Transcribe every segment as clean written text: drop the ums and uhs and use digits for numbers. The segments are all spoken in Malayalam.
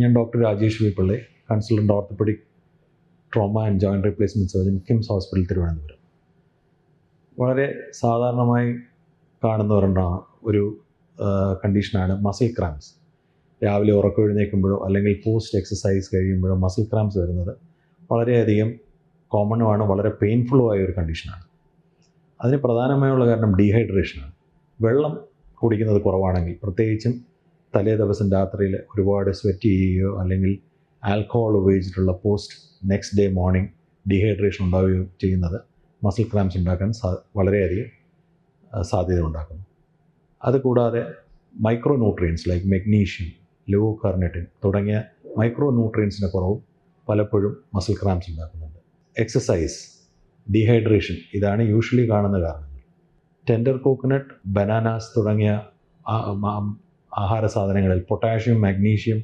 ഞാൻ doctor Rajesh V Pillai, consultant orthopaedic trauma and joint replacement surgeon, KIMS hospital Thiruvananthapuram. വളരെ സാധാരണമായി കാണുന്ന ഒരു കണ്ടീഷനാണ് മസിൽ ക്രാംസ്. രാവിലെ ഉറക്കം എഴുന്നേൽക്കുമ്പോഴോ അല്ലെങ്കിൽ പോസ്റ്റ് എക്സസൈസ് കഴിയുമ്പോഴോ മസിൽ ക്രാംസ് വരുന്നത് വളരെയധികം കോമണുമാണ്, വളരെ പെയിൻഫുള്ളുമായ ഒരു കണ്ടീഷനാണ്. അതിന് പ്രധാനമായുള്ള കാരണം ഡീഹൈഡ്രേഷനാണ്. വെള്ളം കുടിക്കുന്നത് കുറവാണെങ്കിൽ, പ്രത്യേകിച്ചും തലേ ദിവസം രാത്രിയിൽ ഒരുപാട് സ്വെറ്റ് ചെയ്യുകയോ അല്ലെങ്കിൽ ആൽക്കഹോൾ ഉപയോഗിച്ചിട്ടുള്ള post next day morning dehydration ഉണ്ടാവുകയോ ചെയ്യുന്നത് മസിൽ ക്രാംസ് ഉണ്ടാക്കാൻ വളരെയധികം സാധ്യത ഉണ്ടാക്കുന്നു. അതുകൂടാതെ മൈക്രോ ന്യൂട്രിയൻസ് ലൈക്ക് മെഗ്നീഷ്യം, ലൂക്കോകാർണിറ്റിൻ തുടങ്ങിയ മൈക്രോ ന്യൂട്രിയൻസിൻ്റെ കുറവും പലപ്പോഴും മസിൽ ക്രാംസ് ഉണ്ടാക്കുന്നുണ്ട്. എക്സസൈസ്, ഡീഹൈഡ്രേഷൻ, ഇതാണ് യൂഷ്വലി കാണുന്ന കാരണങ്ങൾ. ടെൻഡർ കോക്കനട്ട്, ബനാനാസ് തുടങ്ങിയ ആഹാര സാധനങ്ങളിൽ പൊട്ടാഷ്യം, മാഗ്നീഷ്യം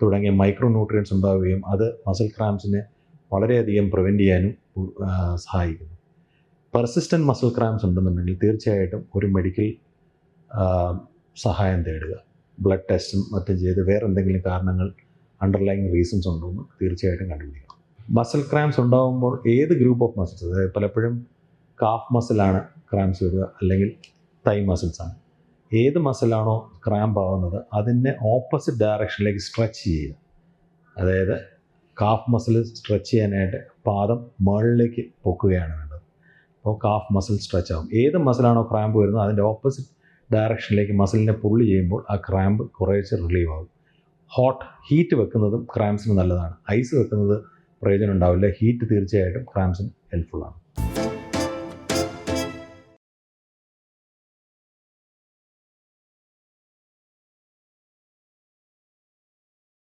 തുടങ്ങിയ മൈക്രോ ന്യൂട്രിയൻസ് ഉണ്ടാവുകയും അത് മസിൽ ക്രാംസിനെ വളരെയധികം പ്രിവെൻറ്റ് ചെയ്യാനും സഹായിക്കുന്നു. പെർസിസ്റ്റൻറ്റ് മസിൽ ക്രാംസ് ഉണ്ടെന്നുണ്ടെങ്കിൽ തീർച്ചയായിട്ടും ഒരു മെഡിക്കൽ സഹായം തേടുക. ബ്ലഡ് ടെസ്റ്റും മറ്റും ചെയ്ത് വേറെ എന്തെങ്കിലും കാരണങ്ങൾ, അണ്ടർലൈങ് റീസൺസ് ഉണ്ടോ എന്ന് തീർച്ചയായിട്ടും കണ്ടുപിടിക്കണം. മസിൽ ക്രാംസ് ഉണ്ടാകുമ്പോൾ ഏത് ഗ്രൂപ്പ് ഓഫ് മസിൽസ്, അതായത് പലപ്പോഴും കാഫ് മസിലാണ് ക്രാംസ് വരിക, അല്ലെങ്കിൽ തൈ മസിൽസാണ്. ഏത് മസിലാണോ ക്രാമ്പ് ആവുന്നത് അതിനെ ഓപ്പോസിറ്റ് ഡയറക്ഷനിലേക്ക് സ്ട്രെച്ച് ചെയ്യുക. അതായത് കാഫ് മസിൽ സ്ട്രെച്ച് ചെയ്യാനായിട്ട് പാദം മുകളിലേക്ക് പൊക്കുകയാണ് വേണ്ടത്. അപ്പോൾ കാഫ് മസിൽ സ്ട്രെച്ച് ആകും. ഏത് മസിലാണോ ക്രാമ്പ് വരുന്നത് അതിൻ്റെ ഓപ്പോസിറ്റ് ഡയറക്ഷനിലേക്ക് മസിലിനെ പുള്ള് ചെയ്യുമ്പോൾ ആ ക്രാമ്പ് കുറേശ്ശെ റിലീവ് ആകും. ഹീറ്റ് വെക്കുന്നതും ക്രാംസിന് നല്ലതാണ്. ഐസ് വെക്കുന്നത് പ്രയോജനം ഉണ്ടാവില്ല. ഹീറ്റ് തീർച്ചയായിട്ടും ക്രാംസിന് ഹെൽപ്ഫുള്ളാണ്.